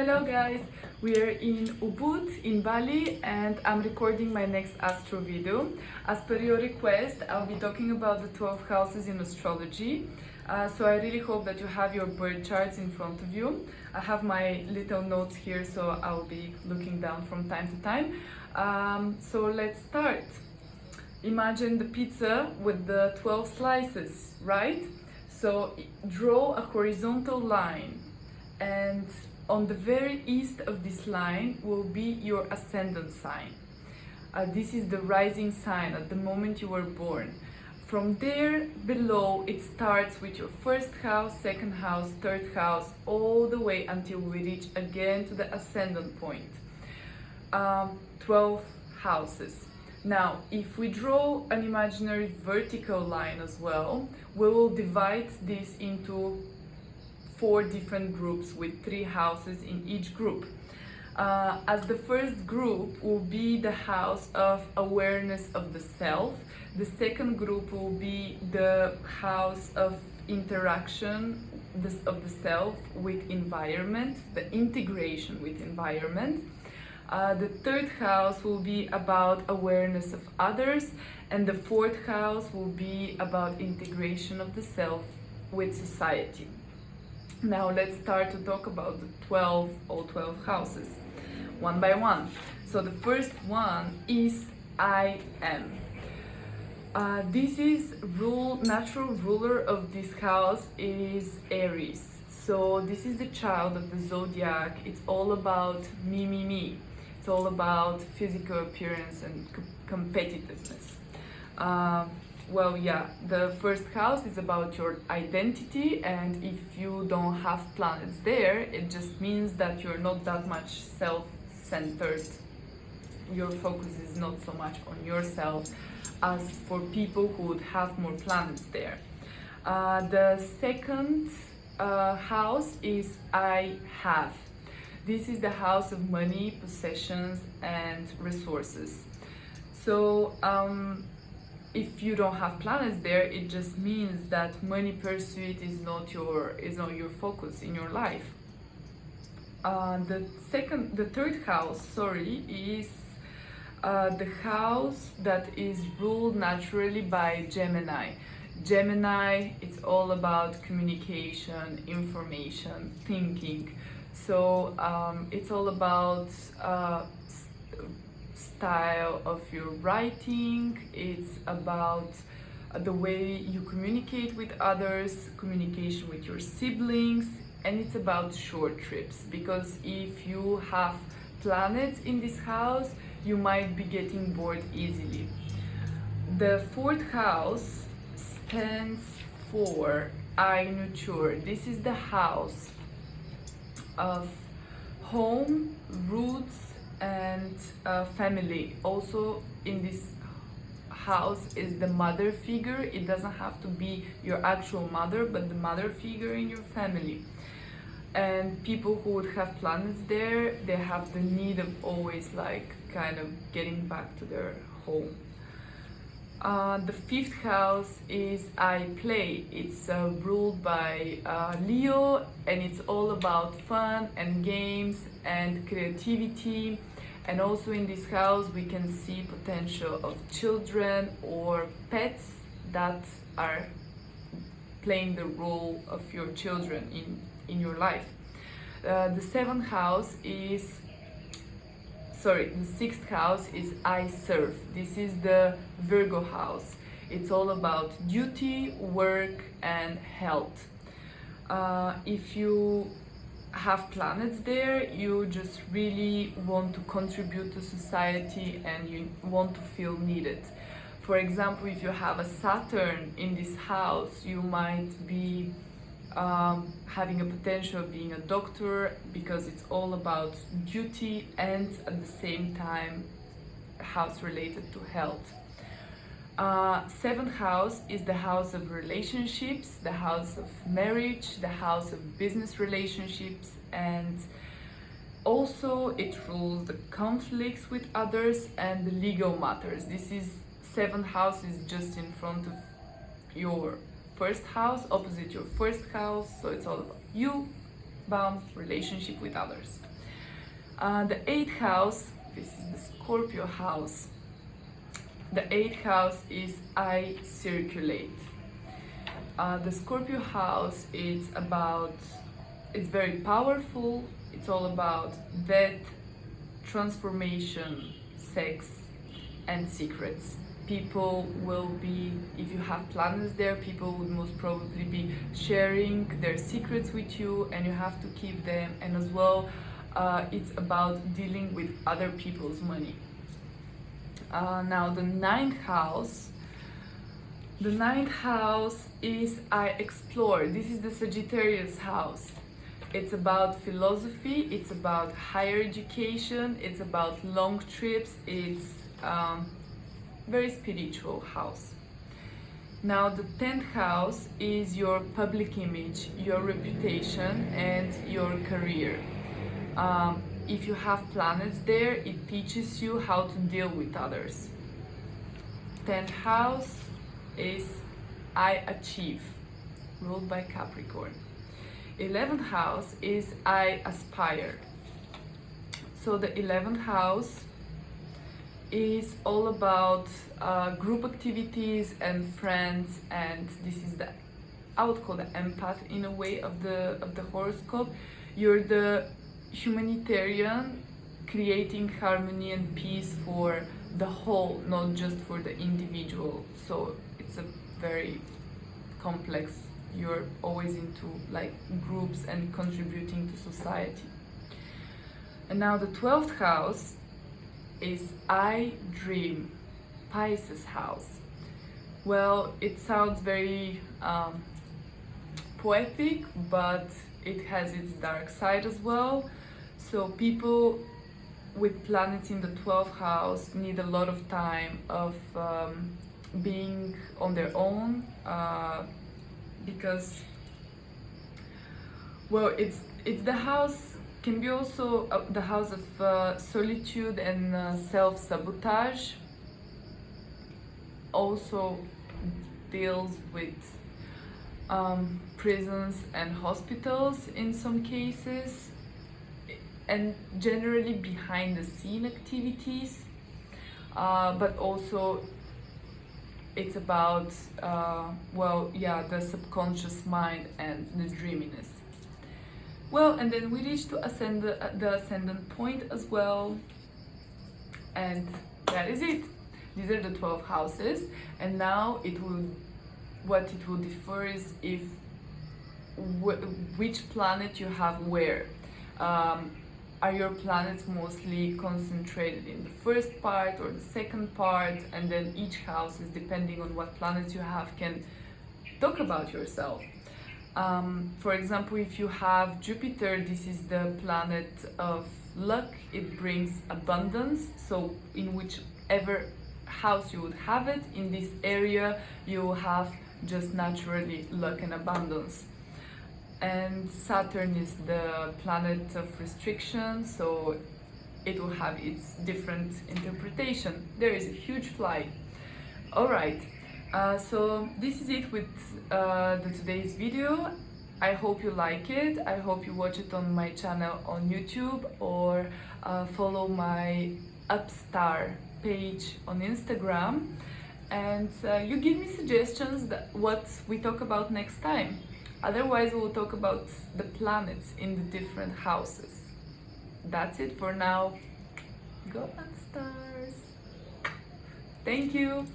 Hello guys, we are in Ubud in Bali and I'm recording my next astro video. As per your request, I'll be talking about the 12 houses in astrology. So I really hope that you have your birth charts in front of you. I have my little notes here, so I'll be looking down from time to time. So let's start. Imagine the pizza with the 12 slices, right? So draw a horizontal line, and on the very east of this line will be your ascendant sign. This is the rising sign at the moment you were born. From there below, it starts with your first house, second house, third house, all the way until we reach again to the ascendant point. 12 houses. Now, if we draw an imaginary vertical line as well, we will divide this into 4 different groups with 3 houses in each group. As the first group will be the house of awareness of the self. The second group will be the house of interaction of the self with environment, the integration with environment. The third house will be about awareness of others, and the fourth house will be about integration of the self with society. Now let's start to talk about the 12 houses, one by one. So the first one is I am. This is natural ruler of this house is Aries. So this is the child of the zodiac. It's all about me. It's all about physical appearance and competitiveness. Well, yeah, the first house is about your identity, and if you don't have planets there, it just means that you're not that much self-centered. Your focus is not so much on yourself as for people who would have more planets there. The second house is I have. This is the house of money, possessions, and resources. So, if you don't have planets there, it just means that money pursuit is not your focus in your life. The third house, is the house that is ruled naturally by Gemini. Gemini, it's all about communication, information, thinking. So it's all about style of your writing. It's about the way you communicate with others, communication with your siblings, and it's about short trips, because if you have planets in this house, you might be getting bored easily. The fourth house stands for I nurture. This is the house of home, roots, and family. Also in this house is the mother figure. It doesn't have to be your actual mother, but the mother figure in your family. And people who would have planets there, they have the need of always kind of getting back to their home. The fifth house is I play. It's ruled by Leo, and it's all about fun and games and creativity. And also in this house we can see potential of children or pets that are playing the role of your children in your life. The sixth house is I serve. This is the Virgo house. It's all about duty, work, and health. If you have planets there, you just really want to contribute to society and you want to feel needed. For example, if you have a Saturn in this house, you might be having a potential of being a doctor, because it's all about duty and at the same time house related to health. Seventh house is the house of relationships, the house of marriage, the house of business relationships, and also it rules the conflicts with others and the legal matters. This is seventh house is just in front of your first house, opposite your first house, so it's all about you, relationship with others. The 8th house, this is the Scorpio house. The 8th house is I circulate. The Scorpio house is it's very powerful. It's all about death, transformation, sex, and secrets. People will be, if you have planets there, people would most probably be sharing their secrets with you, and you have to keep them. And as well, it's about dealing with other people's money. Now the 9th house. The 9th house is I explore. This is the Sagittarius house. It's about philosophy, it's about higher education, it's about long trips, it's very spiritual house. Now the 10th house is your public image, your reputation, and your career. If you have planets there, it teaches you how to deal with others. 10th house is I achieve, ruled by Capricorn. 11th house is I aspire. So the 11th house is all about group activities and friends, and this is the, I would call the empath in a way of the horoscope. You're the humanitarian, creating harmony and peace for the whole, not just for the individual. So it's a very complex, you're always into like groups and contributing to society. And now the 12th house is I dream, Pisces house. Well, it sounds very poetic, but it has its dark side as well. So people with planets in the 12th house need a lot of time of being on their own, because, well, it's the house, can be also the house of solitude and self-sabotage. Also deals with prisons and hospitals in some cases, and generally behind the scene activities, but also it's about well, yeah, the subconscious mind and the dreaminess. Well, and then we reach to the ascendant point as well, and that is it. These are the 12 houses, and now what it will differ is if which planet you have where. Are your planets mostly concentrated in the first part or the second part, and then each house is depending on what planets you have can talk about yourself. For example, if you have Jupiter, this is the planet of luck, it brings abundance, so in whichever house you would have it, in this area you will have just naturally luck and abundance. And Saturn is the planet of restriction, so it will have its different interpretation. There is a huge fly. Alright, so this is it with today's video. I hope you like it. I hope you watch it on my channel on YouTube, or follow my Upstar page on Instagram, and you give me suggestions that what we talk about next time. Otherwise, we'll talk about the planets in the different houses. That's it for now. Go on, stars. Thank you.